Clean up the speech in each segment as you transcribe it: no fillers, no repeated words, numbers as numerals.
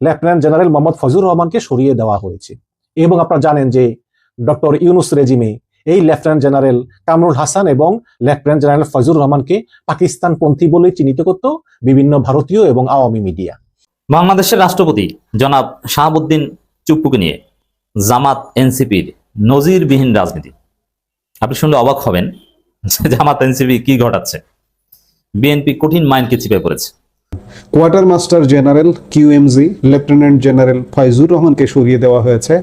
Lieutenant general Mohammad Fazlur রহমানকে সরিয়ে দেওয়া হয়েছে। এবং আপনারা জানেন যে ডক্টর ইউনুস রেজিমে এই লেফটেন্যান্ট জেনারেল কামরুল হাসান এবং লেফটেন্যান্ট জেনারেল ফজলুর রহমানকে পাকিস্তানপন্থী বলে চিহ্নিত করত বিভিন্ন ভারতীয় এবং আওয়ামী মিডিয়া। বাংলাদেশের রাষ্ট্রপতি জনাব শাহাবুদ্দিন চুপ্পুকে নিয়ে জামাত এনসিপির নজিরবিহীন রাজনীতি। আপনি শুনলে অবাক হবেন জামাত এনসিপি কি ঘটাচ্ছে। বিএনপি কঠিন মাইন্ডকে চিপে পড়েছে। Quartermaster general QMG lieutenant general Faizur রহমানকে সরিয়ে দেওয়া হয়েছে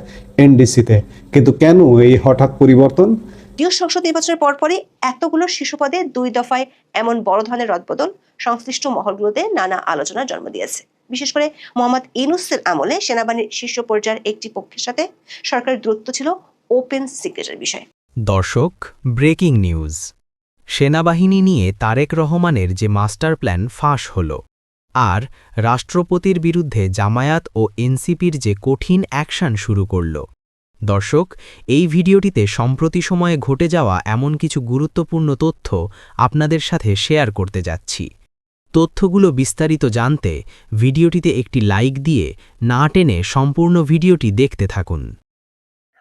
এনডিসিতে। কিন্তু কেন এই হঠাৎ পরিবর্তন? জাতীয় সংসদ নির্বাচনের পরপরই এতগুলো শীর্ষ পদে 2 দফায় এমন বড় ধরনের রদবদল সংশ্লিষ্ট মহলগুলোতে নানা আলোচনার জন্ম দিয়েছে। বিশেষ করে মোহাম্মদ ইউনূসের আমলে সেনাবাহিনীর শীর্ষ পর্যায়ের একটি পক্ষের সাথে সরকারের দূরত্ব ছিল ওপেন সিক্রেটের বিষয়। দর্শক, ব্রেকিং নিউজ। সেনাবাহিনী নিয়ে তারেক রহমানের যে মাস্টার প্ল্যান ফাঁস হল, আর রাষ্ট্রপতির বিরুদ্ধে জামায়াত ও এনসিপির যে কঠিন অ্যাকশন শুরু করল। দর্শক, এই ভিডিওটিতে সম্প্রতি সময়ে ঘটে যাওয়া এমন কিছু গুরুত্বপূর্ণ তথ্য আপনাদের সাথে শেয়ার করতে যাচ্ছি। তথ্যগুলো বিস্তারিত জানতে ভিডিওটিতে একটি লাইক দিয়ে না টেনে সম্পূর্ণ ভিডিওটি দেখতে থাকুন।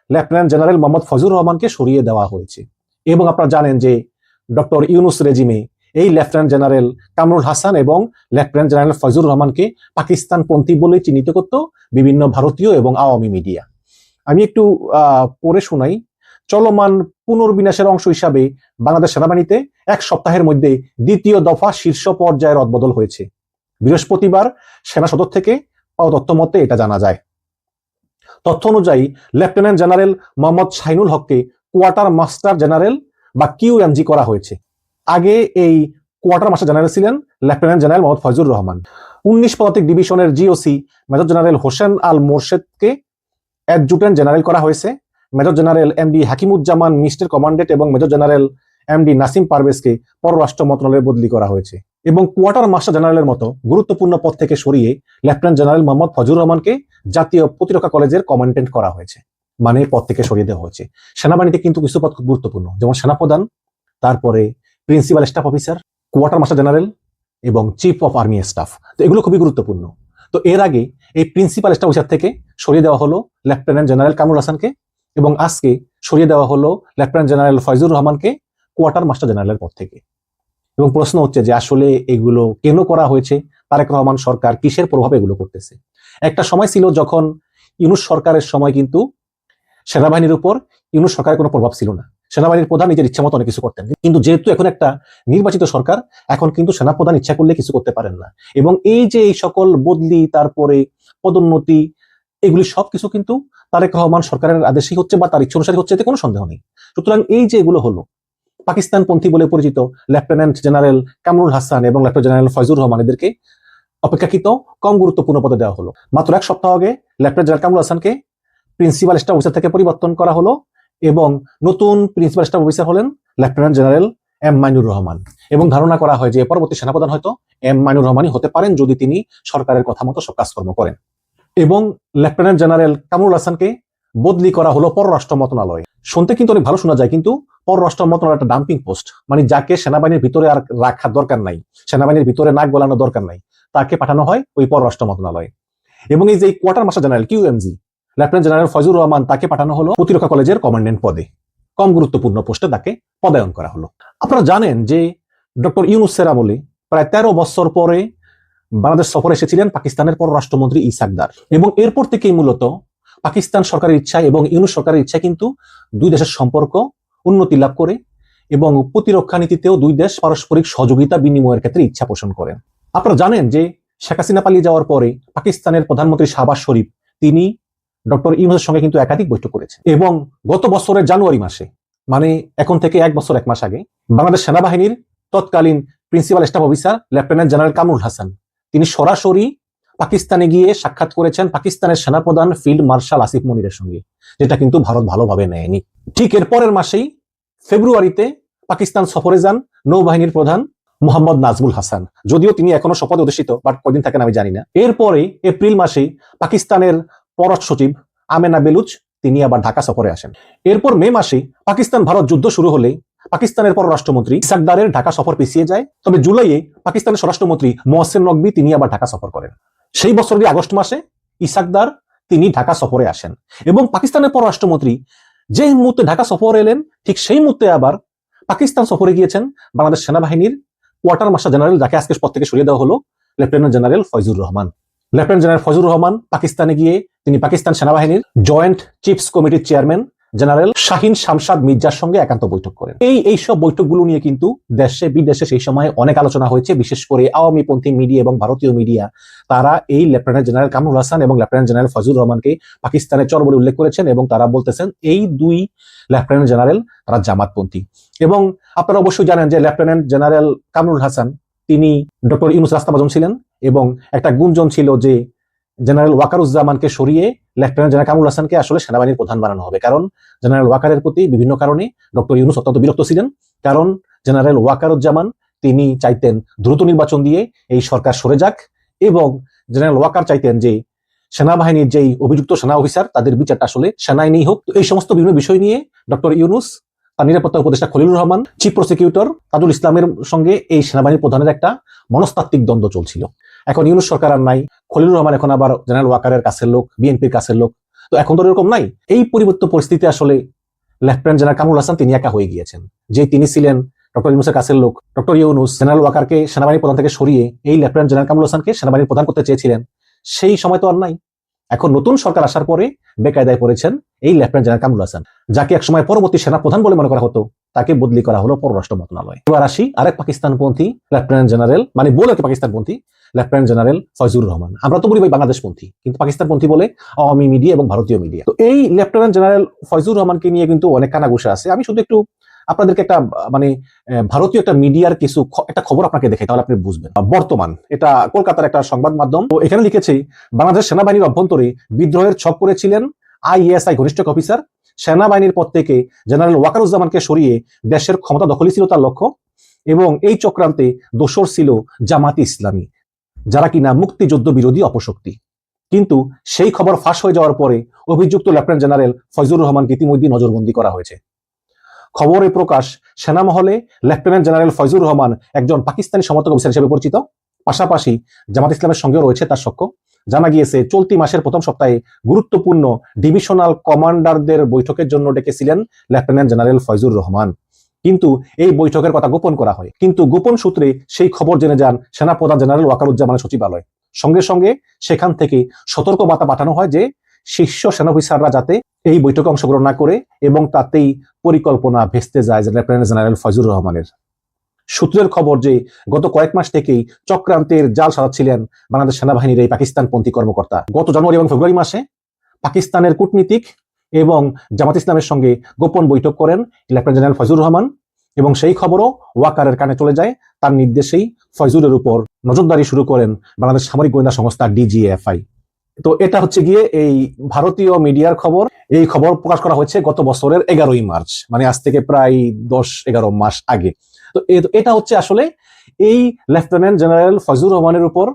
লেফটেন্যান্ট জেনারেল মোহাম্মদ ফজলুর রহমানকে সরিয়ে দেওয়া হয়েছে। এবং আপনারা জানেন যে ডক্টর ইউনুস রেজিমে এই লেফটেন্যান্ট জেনারেল কামরুল হাসান এবং লেফটেন্যান্ট জেনারেল ফজলুর রহমানকে পাকিস্তানপন্থী বলে চিহ্নিত করত বিভিন্ন ভারতীয় এবং আওয়ামী মিডিয়া। আমি একটু পড়ে শোনাই। চলমান পুনর্বিন্যাসের অংশ হিসাবে বাংলাদেশ সেনাবাহিনীতে 1 সপ্তাহের মধ্যে দ্বিতীয় দফা শীর্ষ পর্যায়ের রদবদল হয়েছে। বৃহস্পতিবার সেনা সদর থেকে পাওয়া তথ্য মতে এটা জানা যায়। তথ্য অনুযায়ী লেফটেন্যান্ট জেনারেল মোহাম্মদ শাহিনুল হককে কোয়ার্টার মাস্টার জেনারেল বা কিউএমজি করা হয়েছে। আগে এই কোয়ার্টার মাস্টার জেনারেল ছিলেন লেফটেন্যান্ট জেনারেল মোহাম্মদ ফজলুর রহমান। 19 পদাতিক ডিভিশনের জিওসি মেজর জেনারেল হোসেন আল মোরশেদকে অ্যাডজুটেন্ট জেনারেল করা হয়েছে। Major general MD Hakimuzzaman mister commandant এবং মেজর জেনারেল এমডি নাসিম পারভেজকে পররাষ্ট্র মন্ত্রণালয়ে বদলি করা হয়েছে। এবং কোয়ার্টার মাস্টার জেনারেলের মতো গুরুত্বপূর্ণ পদ থেকে সরিয়ে লেফটেন্যান্ট জেনারেল মোহাম্মদ ফজলুর রহমানকে জাতীয় প্রতিরক্ষা কলেজের কমান্ডেন্ট করা হয়েছে। মানে পদ থেকে সরিয়ে দেওয়া হয়েছে। সেনাবাহিনীতে কিন্তু কিছু পদ খুব গুরুত্বপূর্ণ, যেমন সেনাপ্রধান, তারপরে principal staff officer, quarter master general এবং চিফ অফ আর্মি স্টাফ। তো এগুলো খুবই গুরুত্বপূর্ণ। তো এর আগে এই প্রিন্সিপাল স্টাফ অফিসার থেকে সরিয়ে দেওয়া হলো লেফটেন্যান্ট জেনারেল কামরুল হাসানকে, এবং আজকে সরিয়ে দেওয়া হলো লেফটেন্যান্ট জেনারেল ফয়জুর রহমানকে কোয়ার্টার মাস্টার জেনারেলের পদ থেকে। এবং প্রশ্ন হচ্ছে যে আসলে এগুলো কেন করা হয়েছে? তারেক রহমান সরকার কিসের প্রভাবে এগুলো করতেছে? একটা সময় ছিল যখন ইউনূস সরকারের সময় কিন্তু সেনাবাহিনীর উপর ইউনূস সরকারের কোনো প্রভাব ছিল না। সেনাবাহিনীর প্রধান নিজের ইচ্ছা মতো অনেক কিছু করতেন। কিন্তু যেহেতু এখন একটা নির্বাচিত সরকার, এখন কিন্তু সেনাপ্রধান ইচ্ছা করলে কিছু করতে পারেন না। এবং এই যে এই সকল বদলি, তারপরে পদোন্নতি, এগুলি সবকিছু কিন্তু তারেক রহমান সরকারের আদেশই হচ্ছে বা তার ইচ্ছা অনুসারী হচ্ছে, এতে কোনো সন্দেহ নেই। সুতরাং এই যে এগুলো হলো, পাকিস্তানপন্থী বলে পরিচিত লেফটেন্যান্ট জেনারেল কামরুল হাসান এবং লেফটেন্যান্ট জেনারেল ফয়জুর রহমান এদেরকে অপেক্ষাকৃত কম গুরুত্বপূর্ণ পদে দেওয়া হলো। মাত্র 1 সপ্তাহ আগে লেফটেন্যান্ট জেনারেল কামরুল হাসানকে প্রিন্সিপাল স্টাফ অফিসার থেকে পরিবর্তন করা হলো, এবং নতুন প্রিন্সিপাল স্টাফ অফিসার হলেন lieutenant general M Mainur Rahman. এবং ধারণা করা হয় যে পরবর্তী সেনাপ্রধান হয়তো এম মাইনুর রহমানই হতে পারেন, যদি তিনি সরকারের কথা মতো সব কাজকর্ম করেন। এবং লেফটেন্যান্ট জেনারেল কামরুল হাসানকে বদলি করা হলো পররাষ্ট্র মন্ত্রণালয়ে। শুনতে কিন্তু অনেক ভালো শোনা যায়, কিন্তু পররাষ্ট্র মন্ত্রণালয় একটা ডাম্পিং পোস্ট, মানে যাকে সেনাবাহিনীর ভিতরে আর রাখার দরকার নাই, সেনাবাহিনীর ভিতরে নাক গলানোর দরকার নাই, তাকে পাঠানো হয় ওই পররাষ্ট্র মন্ত্রণালয়ে। এবং এই যে quartermaster general QMG lieutenant general Faizur Rahman, তাকে পাঠানো হলো প্রতিরক্ষা কলেজের কমান্ডেন্ট পদে। কম গুরুত্বপূর্ণ পোস্টে তাকে পদায়ন করা হলো। আপনারা জানেন যে ডক্টর ইউনূসের আমলে প্রায় 13 বছর পরে বাংলাদেশ সফরে এসেছিলেন পাকিস্তানের পররাষ্ট্রমন্ত্রী ইসাক দার। এবং এরপর থেকেই মূলত পাকিস্তান সরকারের ইচ্ছা এবং ইউনূস সরকারের ইচ্ছা কিন্তু দুই দেশের সম্পর্ক উন্নতি লাভ করে, এবং প্রতিরক্ষা নীতিতেও দুই দেশ পারস্পরিক সহযোগিতা বিনিময়ের ক্ষেত্রে ইচ্ছা পোষণ করেন। আপনারা জানেন যে শেখ হাসিনা পালিয়ে যাওয়ার পরে পাকিস্তানের প্রধানমন্ত্রী শাহবাজ শরীফ, তিনি ডক্টর ইউনূসের সঙ্গে কিন্তু একাধিক বৈঠক করেছেন। এবং গত বছরের জানুয়ারি মাসে, মানে এখন থেকে 1 বছর 1 মাস আগে, বাংলাদেশ সেনাবাহিনীর তৎকালীন principal staff officer lieutenant general Kamrul Hasan, তিনি সরাসরি পাকিস্তানে গিয়ে সাক্ষাৎ করেছেন পাকিস্তানের সেনাপ্রধান ফিল্ড মার্শাল আসিফ মনিরের সঙ্গে, যেটা কিন্তু ভারত ভালোভাবে নেয়নি। ঠিক এর পরের মাসেই ফেব্রুয়ারিতে পাকিস্তান সফরে যান নৌবাহিনীর প্রধান মোহাম্মদ নাজমুল হাসান, যদিও তিনি এখনো শপথে অধিষ্ঠিত, বাট কদিন থাকেন আমি জানি না। এরপরে এপ্রিল মাসেই পাকিস্তানের পররাষ্ট্র সচিব আমেনা বেলুচ, তিনি আবার ঢাকা সফরে আসেন। এরপর মে মাসে পাকিস্তান ভারত যুদ্ধ শুরু হলে পাকিস্তানের পররাষ্ট্রমন্ত্রী ইসাক দারের ঢাকা সফর পিছিয়ে যায়। তবে জুলাইয়ে পাকিস্তানের স্বরাষ্ট্রমন্ত্রী মোহসেন নকভি, তিনি আবার ঢাকা সফর করেন। সেই বছরের আগস্ট মাসে ইসাকদার তিনি ঢাকা সফরে আসেন এবং পাকিস্তানের পররাষ্ট্রমন্ত্রী যে মুহূর্তে ঢাকা সফরে এলেন ঠিক সেই মুহূর্তে আবার পাকিস্তান সফরে গিয়েছেন বাংলাদেশ সেনাবাহিনীর কোয়ার্টার মাস্টার জেনারেল, যাকে আজকে পদ থেকে সরিয়ে দেওয়া হলো, lieutenant general Faizur Rahman. Lieutenant general Faizur Rahman পাকিস্তানে গিয়ে তিনি পাকিস্তান সেনাবাহিনীর জয়েন্ট চিফস কমিটির চেয়ারম্যান জেনারেল শাহিন শামশাদ মির্জার সঙ্গে একান্ত বৈঠক করেন। এইসব বৈঠকগুলো নিয়ে কিন্তু দেশে বিদেশে সেই সময় অনেক আলোচনা হয়েছে, বিশেষ করে আওয়ামীপন্থী মিডিয়া এবং ভারতীয় মিডিয়া তারা এই লেফটেন্যান্ট জেনারেল কামরুল হাসান এবং লেফটেন্যান্ট জেনারেল ফয়জুর রহমানকে পাকিস্তানের চর বলে উল্লেখ করেছেন এবং তারা বলতেছেন এই দুই লেফটেন্যান্ট জেনারেল তারা জামাতপন্থী। এবং আপনারা অবশ্যই জানেন যে লেফটেন্যান্ট জেনারেল কামরুল হাসান তিনি ডক্টর ইউনুস রাস্তাভাজন ছিলেন এবং একটা গুঞ্জন ছিল যে জেনারেল ওয়াকারুজ্জামানকে সরিয়ে লেফটেন্যান্ট জেনারেল কামরুল হাসানকে আসলে সেনাবাহিনীর প্রধান বানানো হবে, কারণ জেনারেল ওয়াকারের প্রতি বিভিন্ন কারণে ডক্টর ইউনুস অত্যন্ত বিরক্ত ছিলেন। কারণ জেনারেল ওয়াকারুজ্জামান তিনি চাইতেন দ্রুত নির্বাচন দিয়ে এই সরকার সরে যাক এবং জেনারেল ওয়াকার চাইতেন যে সেনাবাহিনীর যেই অভিযুক্ত সেনা অফিসার তাদের বিচারটা আসলে সেনায় নেই হোক। তো এই সমস্ত বিভিন্ন বিষয় নিয়ে ডক্টর ইউনুস তার নিরাপত্তা উপদেষ্টা খলিলুর রহমান, চিফ প্রসিকিউটর তাজুল ইসলামের সঙ্গে এই সেনাবাহিনীর প্রধানের একটা মনস্তাত্ত্বিক দ্বন্দ্ব চলছিল। এখন ইউনুস সরকার আর নাই, খলিলুর রহমান এখন আবার জেনারেল ওয়াকারের কাছের লোক, বিএনপির কাছের লোক, তো এখন তো এরকম নাই। এই পরিবর্তিত পরিস্থিতি আসলে লেফটেন্যান্ট জেনারেল কামরুল হাসান তিনি একা হয়ে গিয়েছেন, যে তিনি ছিলেন ডক্টর ইউনুসের কাছের লোক। ডক্টর ইউনুস জেনারেল ওয়াকারকে সেনাবাহিনী প্রধান থেকে সরিয়ে এই লেফটেন্যান্ট জেনারেল কামরুল হাসানকে সেনাবাহিনীর প্রধান করতে চেয়েছিলেন, সেই সময় তো আর নাই। এখন নতুন সরকার আসার পরে বেকায়দায় পড়েছেন এই লেফটেন্যান্ট জেনারেল কামরুল হাসান, যাকে একসময় পরবর্তী সেনা প্রধান বলে মনে করা হতো, তাকে বদলি করা হলো পররাষ্ট্র মন্ত্রণালয়। এবার আসি আরেক পাকিস্তানপন্থী লেফটেন্যান্ট জেনারেল, মানে বলে পাকিস্তানপন্থী লেফটেন্যান্ট জেনারেল ফয়জুর রহমান। আমরা তো বলি ভাই বাংলাদেশপন্থী, কিন্তু পাকিস্তানপন্থী বলে আওয়ামী মিডিয়া এবং ভারতীয় মিডিয়া। তো এই লেফটেন্যান্ট জেনারেল ফয়জুর রহমানকে নিয়ে কিন্তু অনেক কানাঘুষা আছে। আমি শুধু একটু আপনাদেরকে একটা মানে ভারতীয় একটা মিডিয়ার কিছু একটা খবর আপনাকে দেখাই, তাহলে আপনি বুঝবেন। বর্তমান এটা কলকাতার একটা সংবাদ মাধ্যম, তো এখানে লিখেছে বাংলাদেশ সেনাবাহিনীর অভ্যন্তরে বিদ্রোহের ছক করেছিলেন আইএসআই ঘনিষ্ঠ অফিসার। সেনাবাহিনীর পদ থেকে জেনারেল ওয়াকারুজ্জামানকে সরিয়ে দেশের ক্ষমতা দখলই ছিল তার লক্ষ্য এবং এই চক্রান্তে দোসর ছিল জামাতি ইসলামী, যারা কিনা মুক্তিযুদ্ধ বিরোধী অপশক্তি। কিন্তু সেই খবর ফাঁস হয়ে যাওয়ার পরে অভিযুক্ত লেফটেন্যান্ট জেনারেল ফয়জুর রহমানকে ইতিমধ্যে নজরবন্দি করা হয়েছে। খবরে প্রকাশ সেনা মহলে লেফটেন্যান্ট জেনারেল ফয়জুর রহমান একজন পাকিস্তানি সমর্থক অফিসার হিসেবে পরিচিত, পাশাপাশি জামাত ইসলামের সঙ্গেও রয়েছে তার সখ্য। জানা গিয়েছে চলতি মাসের প্রথম সপ্তাহে গুরুত্বপূর্ণ ডিভিশনাল কমান্ডারদের বৈঠকের জন্য ডেকেছিলেন লেফটেন্যান্ট জেনারেল ফয়জুর রহমান, কিন্তু এই বৈঠকের কথা গোপন করা হয়। কিন্তু গোপন সূত্রে সেই খবর জেনে যান সেনাপ্রধান জেনারেল ওয়াকারুজ্জামানের সচিবালয়। সঙ্গে সঙ্গে সেখান থেকে সতর্ক বার্তা পাঠানো হয় যে শীর্ষ সেনা অফিসাররা যাতে এই বৈঠকে অংশগ্রহণ না করে, এবং তাতেই পরিকল্পনা ভেস্তে যায় লেফটেন্যান্ট জেনারেল ফয়জুর রহমানের। সূত্রের খবর যে গত কয়েক মাস থেকেই চক্রান্তের জাল সাজাচ্ছিলেন বাংলাদেশ সেনাবাহিনীর এই পাকিস্তানপন্থী কর্মকর্তা। গত জানুয়ারি এবং ফেব্রুয়ারি মাসে পাকিস্তানের কূটনীতিক এবং জামাত ইসলামের সঙ্গে গোপন বৈঠক করেন লেফটেন্যান্ট জেনারেল ফয়জুর রহমান, এবং সেই খবরও ওয়াকারের কানে চলে যায়। তার নির্দেশেই ফয়জুরের উপর নজরদারি শুরু করেন বাংলাদেশ সামরিক গোয়েন্দা সংস্থা ডিজিএফআই। তো এটা হচ্ছে গিয়ে এই ভারতীয় মিডিয়ার খবর। এই খবর প্রকাশ করা হয়েছে গত বছরের 11ই মার্চ, মানে আজ থেকে প্রায় 10-11 মাস আগে। তো এটা হচ্ছে আসলে এই লেফটেন্যান্ট জেনারেল ফয়জুর রহমানের উপর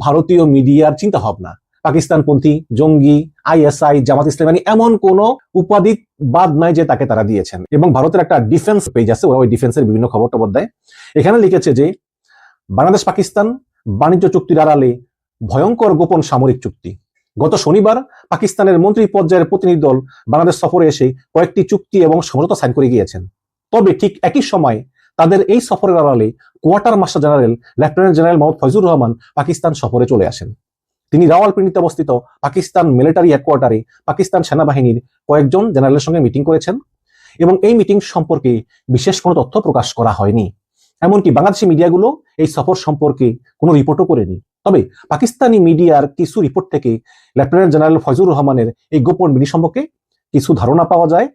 ভারতীয় মিডিয়ার চিন্তা ভাবনা। পাকিস্তানপন্থী, জঙ্গি, আইএসআই, জামাত ইসলামী এমন কোন উপাধি বাদ নাই যে তাকে তারা দিয়েছেন। এবং ভারতের একটা ডিফেন্স পেজ আছে, ওরা ওই ডিফেন্সের বিভিন্ন খবর টবর দেয়। এখানে লিখেছে যে বাংলাদেশ পাকিস্তান বাণিজ্য চুক্তির আড়ালে ভয়ঙ্কর গোপন সামরিক চুক্তি। গত শনিবার পাকিস্তানের মন্ত্রী পর্যায়ের প্রতিনিধি দল বাংলাদেশ সফরে এসে কয়েকটি চুক্তি এবং সমঝোতা সাইন করে গিয়েছেন। তবে ঠিক একই সময় তাদের এই সফরের আড়ালে quartermaster general lieutenant general Mohammad Faizur Rahman Pakistan সফরে চলে আসেন। তিনি রাওয়ালপিন্ডিতে অবস্থিত পাকিস্তান মিলিটারি হেডকোয়ার্টারে পাকিস্তান সেনাবাহিনীর কয়েকজন জেনারেলের সঙ্গে মিটিং করেছেন এবং এই মিটিং সম্পর্কে বিশেষ কোনো তথ্য প্রকাশ করা হয়নি। এমনকি বাংলাদেশি মিডিয়াগুলো এই সফর সম্পর্কে কোনো রিপোর্টও করেনি। তবে পাকিস্তানি মিডিয়ার কিছু রিপোর্ট থেকে লেফটেন্যান্ট জেনারেল ফয়জুর রহমানের এই গোপন মিটিং সম্পর্কে কিছু ধারণা পাওয়া যায়।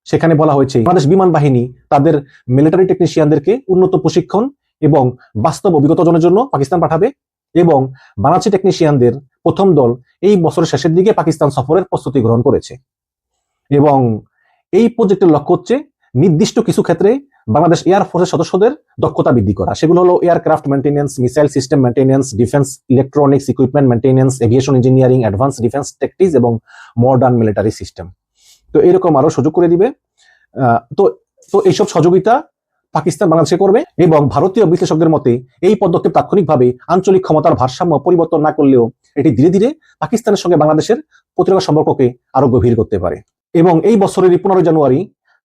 সেখানে বলা হয়েছে বাংলাদেশ বিমান বাহিনী তাদের মিলিটারি টেকনিশিয়ানদেরকে উন্নত প্রশিক্ষণ এবং বাস্তব অভিজ্ঞতা অর্জনের জন্য পাকিস্তান পাঠাবে, এবং বাংলাদেশি টেকনিশিয়ানদের প্রথম দল এই বছরের শেষের দিকে পাকিস্তান সফরের প্রস্তুতি গ্রহণ করেছে। এবং এই প্রজেক্টের লক্ষ্য হচ্ছে নির্দিষ্ট কিছু ক্ষেত্রে বাংলাদেশ এয়ারফোর্সের সদস্যদের দক্ষতা বৃদ্ধি করা। সেগুলো হলো aircraft maintenance, missile system maintenance, defence electronics equipment maintenance, aviation engineering, advance defence tactics এবং মডার্ন মিলিটারি সিস্টেম। তো এরকম আরো সুযোগ করে দিবে। তো এইসব সহযোগিতা পাকিস্তান বাংলাদেশে করবে, এবং ভারতীয় বিশ্লেষকদের মতে এই পদক্ষেপ তাৎক্ষণিকভাবে আঞ্চলিক ক্ষমতার ভারসাম্য পরিবর্তন না করলেও এটি ধীরে ধীরে পাকিস্তানের সঙ্গে বাংলাদেশের প্রতিরক্ষা সম্পর্ককে আরো গভীর করতে পারে। এবং এই বছরের 15 জানুয়ারি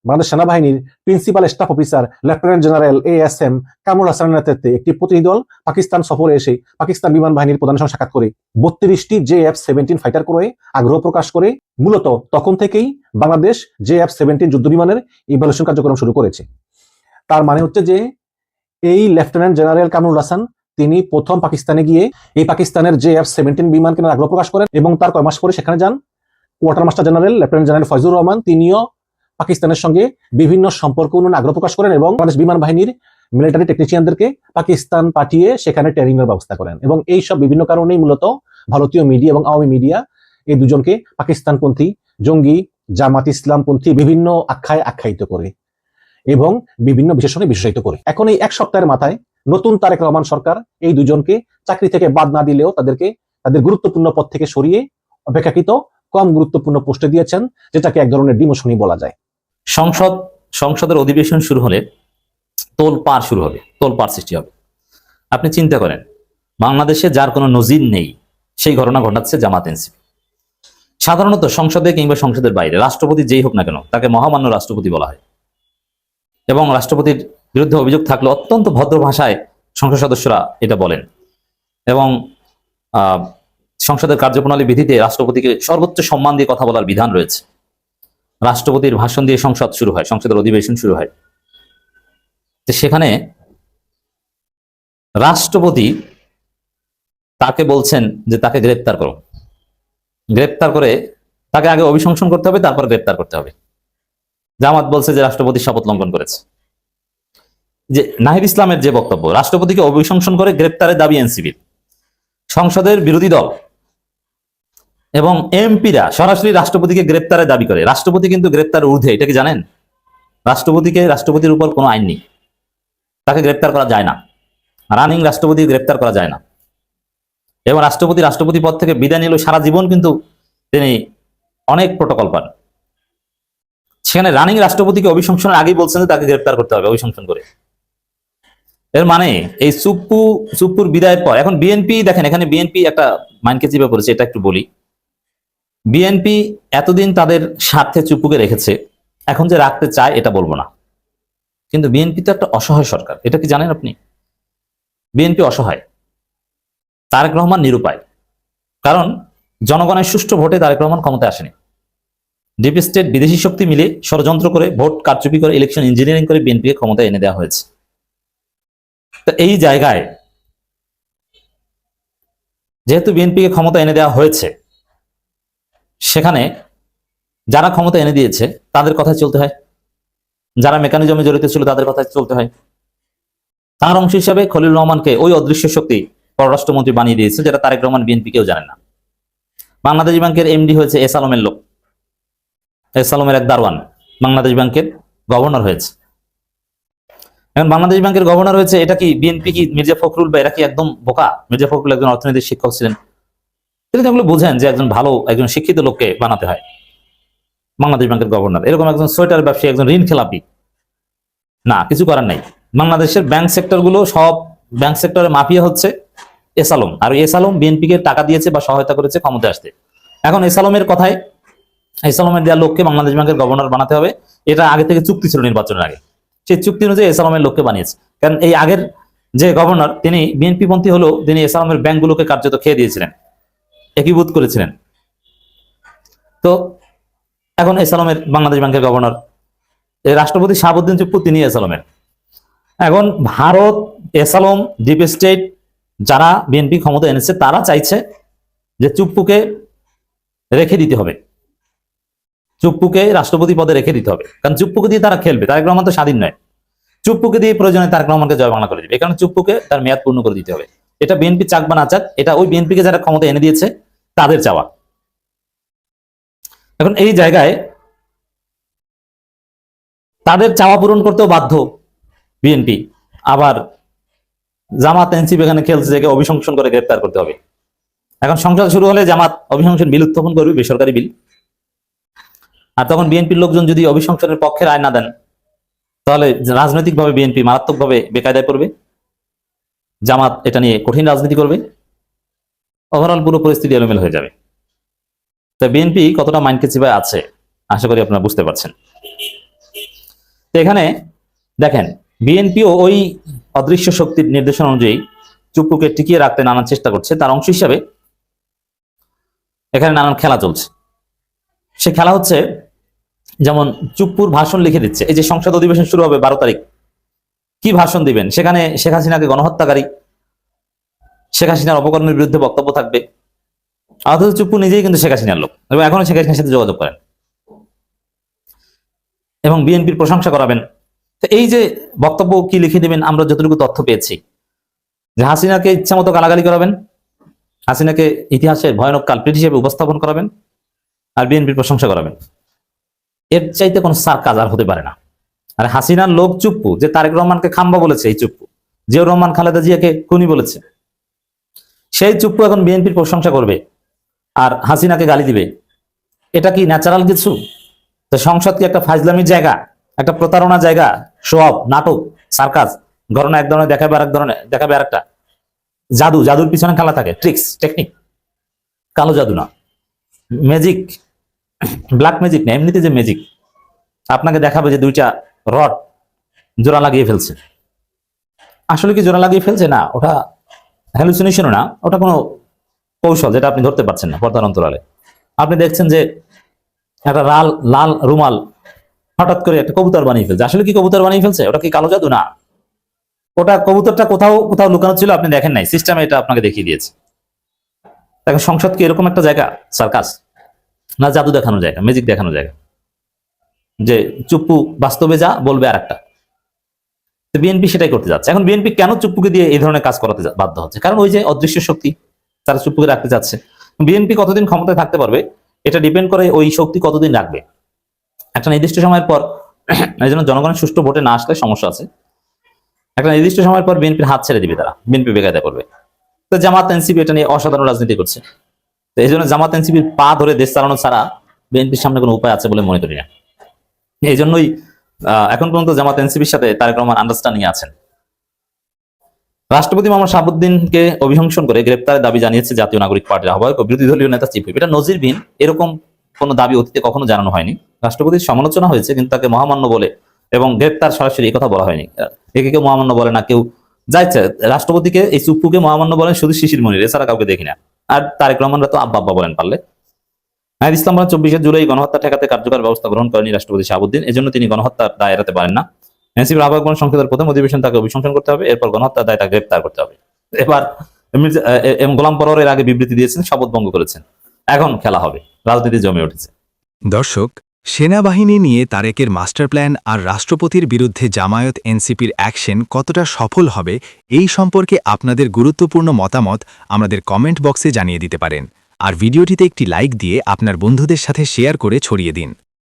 বাংলাদেশ সেনাবাহিনীর principal staff officer lieutenant general ASM Kamrul হাসানের নেতৃত্বে একটি প্রতিনিধি দল পাকিস্তান সফরে এসে পাকিস্তান বিমান বাহিনীর প্রধানের সঙ্গে সাক্ষাৎ করে 32টি JF-17 ফাইটার ক্রয়ে আগ্রহ প্রকাশ করে। মূলত তখন থেকেই বাংলাদেশ JF-17 যুদ্ধ বিমানের ইভ্যালুয়েশন কার্যক্রম শুরু করেছে। তার মানে হচ্ছে যে এই লেফটেন্যান্ট জেনারেল কামরুল হাসান তিনি প্রথম পাকিস্তানে গিয়ে এই পাকিস্তানের JF-17 বিমান কেনার আগ্রহ প্রকাশ করেন, এবং তার কয় মাস পরে সেখানে যান quartermaster general lieutenant general Faizur Rahman, তিনিও পাকিস্তানের সঙ্গে বিভিন্ন সম্পর্ক উন্নয়নে আগ্রহ প্রকাশ করেন এবং বাংলাদেশ বিমান বাহিনীর মিলিটারি টেকনিশিয়ানদেরকে পাকিস্তান পাঠিয়ে সেখানে ট্রেনিং এর ব্যবস্থা করেন। এবং এই সব বিভিন্ন কারণেই মূলত ভারতীয় মিডিয়া এবং আওয়ামী মিডিয়া এই দুজনকে পাকিস্তানপন্থী, জঙ্গি, জামাত ইসলামপন্থী বিভিন্ন আখ্যায় আখ্যায়িত করে এবং বিভিন্ন বিশেষণে বিশেষায়িত করে। এখন এই এক সপ্তাহের মাথায় নতুন তারেক রহমান সরকার এই দুজনকে চাকরি থেকে বাদ না দিলেও তাদেরকে তাদের গুরুত্বপূর্ণ পদ থেকে সরিয়ে অপেক্ষাকৃত কম গুরুত্বপূর্ণ পোস্টে দিয়েছেন, যেটাকে এক ধরনের ডিমোশনই বলা যায়। সংসদের অধিবেশন শুরু হলে তোলপাড় শুরু হবে, তোলপাড় সৃষ্টি হবে। আপনি চিন্তা করেন, বাংলাদেশে যার কোনো নজির নেই সেই ঘটনা ঘটাচ্ছে জামাত এনসিপি। সাধারণত সংসদে কিংবা সংসদের বাইরে রাষ্ট্রপতি যেই হোক না কেন তাকে মহামান্য রাষ্ট্রপতি বলা হয়, এবং রাষ্ট্রপতির বিরুদ্ধে অভিযোগ থাকলে অত্যন্ত ভদ্র ভাষায় সংসদ সদস্যরা এটা বলেন। এবং সংসদের কার্যপ্রণালী বিধিতে রাষ্ট্রপতিকে সর্বোচ্চ সম্মান দিয়ে কথা বলার বিধান রয়েছে। রাষ্ট্রপতির ভাষণ দিয়ে সংসদ শুরু হয়, সংসদের অধিবেশন শুরু হয়। তো সেখানে রাষ্ট্রপতি তাকে বলছেন যে তাকে গ্রেপ্তার করো, গ্রেপ্তার করে তাকে আগে অভিশংসন করতে হবে, তারপর গ্রেপ্তার করতে হবে। জামাত বলছে যে রাষ্ট্রপতি শপথ লঙ্ঘন করেছে। যে নাহিদ ইসলামের যে বক্তব্য, রাষ্ট্রপতিকে অভিশংসন করে গ্রেপ্তারের দাবি এনসিপির, সংসদের বিরোধী দল এবং এমপিরা সরাসরি রাষ্ট্রপতিকে গ্রেপ্তারের দাবি করে। রাষ্ট্রপতি কিন্তু গ্রেপ্তার ঊর্ধ্বে, এটা কি জানেন? রাষ্ট্রপতির উপর কোনো আইন নেই, তাকে গ্রেপ্তার করা যায় না। রানিং রাষ্ট্রপতি গ্রেপ্তার করা যায় না। এবং রাষ্ট্রপতি পদ থেকে বিদায় নিল, সারা জীবন কিন্তু তিনি অনেক প্রোটোকল পান। সেখানে রানিং রাষ্ট্রপতিকে অভিশংসনের আগেই বলছেন যে তাকে গ্রেপ্তার করতে হবে অভিশংসন করে। এর মানে এই চুপ্পুর বিদায়ের পর এখন বিএনপি দেখেন, এখানে বিএনপি একটা মাইন্ডকে চিপে পড়েছে। এটা একটু বলি, বিএনপি এতদিন তাদের স্বার্থে চুপ্পুকে রেখেছে, এখন যে রাখতে চায় এটা বলবো না, কিন্তু বিএনপি তো একটা অসহায় সরকার, এটা কি জানেন আপনি? বিএনপি অসহায়, তারেক রহমান নিরুপায়। কারণ জনগণের সুষ্ঠু ভোটে তারেক রহমান ক্ষমতায় আসেনি। ডিপ স্টেট, বিদেশি শক্তি মিলে ষড়যন্ত্র করে, ভোট কারচুপি করে, ইলেকশন ইঞ্জিনিয়ারিং করে বিএনপিকে ক্ষমতায় এনে দেওয়া হয়েছে। তো এই জায়গায় যেহেতু বিএনপিকে ক্ষমতা এনে দেওয়া হয়েছে, সেখানে যারা ক্ষমতা এনে দিয়েছে তাদের কথায় চলতে হয়, যারা মেকানিজমে জড়িত ছিল তাদের কথায় চলতে হয়। তার অংশ হিসাবে খলিল রহমানকে ওই অদৃশ্য শক্তি পররাষ্ট্রমন্ত্রী বানিয়ে দিয়েছে, যেটা তারেক রহমান বিএনপি কেউ জানেন না। বাংলাদেশ ব্যাংকের এমডি হয়েছে এস আলমের লোক, এস আলমের এক দারোয়ান বাংলাদেশ ব্যাংকের গভর্নর হয়েছে। এখন বাংলাদেশ ব্যাংকের গভর্নর হয়েছে, এটা কি বিএনপি কি মির্জা ফখরুল বা এরা কি একদম বোকা? মির্জা ফখরুল একজন অর্থনীতির শিক্ষক ছিলেন, তিনি এগুলো বুঝেন যে একজন ভালো, একজন শিক্ষিত লোককে বানাতে হয়। বাংলাদেশ ব্যাংকের গভর্নর এরকম একজন সোয়েটার ব্যবসায়ী, একজন ঋণ খেলাপি না, কিছু করার নাই। বাংলাদেশের ব্যাংক সেক্টর গুলো, সব ব্যাংক সেক্টরে মাফিয়া হচ্ছে এস আলম, আর এস আলম বিএনপিকে টাকা দিয়েছে বা সহায়তা করেছে ক্ষমতায় আসতে। এখন এস আলমের কথায়, এস আলমের দেওয়া লোককে বাংলাদেশ ব্যাংকের গভর্নর বানাতে হবে, এটা আগে থেকে চুক্তি ছিল নির্বাচনের আগে। সেই চুক্তি অনুযায়ী এস আলমের লোককে বানিয়েছে। কারণ এই আগের যে গভর্নর তিনি বিএনপি পন্থী হলেও তিনি এস আলমের ব্যাংকগুলোকে কার্যত খেয়ে দিয়েছিলেন, একীভূত করেছিলেন। তো এখন এস আলমের বাংলাদেশ ব্যাংকের গভর্নর, এই রাষ্ট্রপতি শাহাবুদ্দিন চুপ্পু তিনি এস আলমের। এখন Bharat, S Alam, deep state যারা বিএনপি ক্ষমতা এনেছে তারা চাইছে যে চুপ্পুকে রেখে দিতে হবে, চুপ্পুকে রাষ্ট্রপতি পদে রেখে দিতে হবে। কারণ চুপ্পুকে দিয়ে তারা খেলবে, তারেক রহমান তো স্বাধীন নয়, চুপ্পুকে দিয়ে প্রয়োজনে তারেক রহমানকে জয় বাংলা করে দিবে। এই কারণে চুপ্পুকে তার মেয়াদ পূর্ণ করে দিতে হবে। এটা বিএনপি চাক বা না চাক, এটা ওই বিএনপিকে যারা ক্ষমতা এনে দিয়েছে তাদের চাওয়া। এখন এই জায়গায় তাদের চাওয়া পূরণ করতেও বাধ্য বিএনপি। আবার জামাত এনসিপি এখানে খেলছে, যে অভিশংসন করে গ্রেপ্তার করতে হবে। এখন সংসদ শুরু হলে জামাত অভিশংসন বিল উত্থাপন করবে, বেসরকারি বিল। আর তখন বিএনপির লোকজন যদি অভিশংসনের পক্ষের আইন না দেন, তাহলে রাজনৈতিকভাবে বিএনপি মারাত্মকভাবে বেকায়দায় পড়বে, জামাত এটা নিয়ে কঠিন রাজনীতি করবে, ওভারঅল পুরো পরিস্থিতি এলোমেলো হয়ে যাবে। তা বিএনপি কতটা মাইন্ডকে চিবায় আছে আশা করি আপনারা বুঝতে পারছেন। তো এখানে দেখেন, বিএনপিও ওই অদৃশ্য শক্তির নির্দেশনা অনুযায়ী চুপ্পুকে টিকিয়ে রাখতে নানান চেষ্টা করছে। তার অংশ হিসাবে এখানে নানান খেলা চলছে। সে খেলা হচ্ছে, যেমন চুপ্পুর ভাষণ লিখে দিচ্ছে। এই যে সংসদ অধিবেশন শুরু হবে 12 তারিখ, কি ভাষণ দিবেন? সেখানে শেখ হাসিনাকে গণহত্যাকারী, শেখ হাসিনার অপকর্মের বিরুদ্ধে বক্তব্য থাকবে। অথচ চুপ্পু নিজেই কিন্তু শেখ হাসিনার লোক এবং এখনো শেখ হাসিনার সাথে যোগাযোগ করেন এবং বিএনপির প্রশংসা করাবেন। তো এই যে বক্তব্য কি লিখে দিবেন, আমরা যতটুকু তথ্য পেয়েছি যে হাসিনাকে ইচ্ছা মতো গালাগালি করাবেন, হাসিনাকে ইতিহাসের ভয়ানক কালপ্রিট হিসেবে উপস্থাপন করাবেন আর বিএনপির প্রশংসা করাবেন। এর চাইতে কোনো সার্কাস আর হতে পারে না। আর হাসিনার লোক চুপ্পু, যে তারেক রহমানকে খাম্বা বলেছে, এই চুপ্পু, জিয়াউর রহমান খালেদা জিয়াকে খুনি বলেছে, সেই চুপ্পু এখন বিএনপির প্রশংসা করবে আর হাসিনাকে গালি দিবে। এটা কি ন্যাচারাল কিছু? তো সংসদ কি একটা ফাজলামির জায়গা, একটা প্রতারণার জায়গা, শো অফ, নাটক, সার্কাস, ঘটনা এক ধরনের দেখাবে আর এক ধরনের দেখাবে আর একটা, জাদুর পিছনে খেলা থাকে, ট্রিক্স, টেকনিক, কালো জাদু না, ম্যাজিক, ব্ল্যাক ম্যাজিক না, এমনিতে যে ম্যাজিক আপনাকে দেখাবে যে দুইটা রড জোড়া লাগিয়ে ফেলছে। আসলে কি জোড়া লাগিয়ে ফেলছে? না, ওটা হ্যালুসিনেশনও না, ওটা কোনো কৌশল যেটা আপনি ধরতে পারছেন না পর্দার অন্তরালে। আপনি দেখছেন যে একটা লাল রুমাল হঠাৎ করে একটা কবুতর বানিয়ে ফেলছে। আসলে কি কবুতর বানিয়ে ফেলছে? ওটা কি কালো জাদু? না, ওটা কবুতরটা কোথাও লুকানো ছিল, আপনি দেখেন নাই, সিস্টেমে এটা আপনাকে দেখিয়ে দিয়েছে। দেখেন, সংসদ কি এরকম একটা জায়গা, সার্কাস না জাদু দেখানোর জায়গা, ম্যাজিক দেখানোর জায়গা, যে চুপ্পু বাস্তবে যা বলবে আর একটা? তো বিএনপি সেটাই করতে যাচ্ছে। এখন বিএনপি কেন চুপ্পুকে দিয়ে এই ধরনের কাজ করাতে বাধ্য হচ্ছে? কারণ ওই যে অদৃশ্য শক্তি, তারা চুপ্পুকে রাখতে চাচ্ছে। বিএনপি কতদিন ক্ষমতায় থাকতে পারবে এটা ডিপেন্ড করে ওই শক্তি কতদিন রাখবে। একটা নির্দিষ্ট সময়ের পর, এই জন্য জনগণের সুষ্ঠু ভোটে না আসলে সমস্যা আছে। একটা নির্দিষ্ট সময়ের পর বিএনপির হাত ছেড়ে দিবে তারা, বিএনপি বেকায়দা করবে। তো জামাত এনসিপি এটা নিয়ে অসাধারণ রাজনীতি করছে। তো এই জন্য জামাত এনসিপির পা ধরে দেশ চালানো ছাড়া বিএনপির সামনে কোনো উপায় আছে বলে মনে করি না। এই জন্যই এখন পর্যন্ত জামাত এনসিপির সাথে তারেক রহমান আন্ডারস্ট্যান্ডিং আছেন। রাষ্ট্রপতি মোহাম্মদ শাহাবুদ্দিনকে অভিশংসন করে গ্রেপ্তারের দাবি জানিয়েছে জাতীয় নাগরিক পার্টির আহ্বায়ক ও বিরোধী দলীয় নেতা চিফ হুইপ। এটা নজিরবিহীন, এরকম কোনো দাবি অতীতে কখনো জানানো হয়নি। রাষ্ট্রপতির সমালোচনা হয়েছে কিন্তু তাকে মহামান্য বলে এবং গ্রেপ্তার সরাসরি এই কথা বলা হয়নি। একে কেউ মহামান্য বলে না, কেউ যাইছে রাষ্ট্রপতিকে, এই চুপ্পুকে মহামান্য বলেন শুধু শিশির মনির, এছাড়া কাউকে দেখি না। আর তারেক রহমানরা তো আব্বা আব্বা বলেন পারলে। নাহিদ ইসলাম বলেন 24 জুলাই গণহত্যা ঠেকাতে কার্যকর ব্যবস্থা গ্রহণ করেনি রাষ্ট্রপতি শাহাবুদ্দিন, এজন্য তিনি গণহত্যার দায় এড়াতে পারেন না। এনসিপির আহ্বায়ক বলেন সংসদের প্রথম অধিবেশন তাকে অভিশংসন করতে হবে, এরপর গণহত্যার দায় তাকে গ্রেপ্তার করতে হবে। এবার গোলাম পরোয়ার এর আগে বিবৃতি দিয়েছেন, শপথ ভঙ্গ করেছেন, এখন খেলা হবে, রাজনীতি জমে উঠেছে। দর্শক, সেনাবাহিনী নিয়ে তারেকের মাস্টার প্ল্যান আর রাষ্ট্রপতির বিরুদ্ধে জামায়াত এনসিপির অ্যাকশন কতটা সফল হবে এই সম্পর্কে আপনাদের গুরুত্বপূর্ণ মতামত আমাদের কমেন্ট বক্সে জানিয়ে দিতে পারেন। আর ভিডিওটিতে একটি লাইক দিয়ে আপনার বন্ধুদের সাথে শেয়ার করে ছড়িয়ে দিন।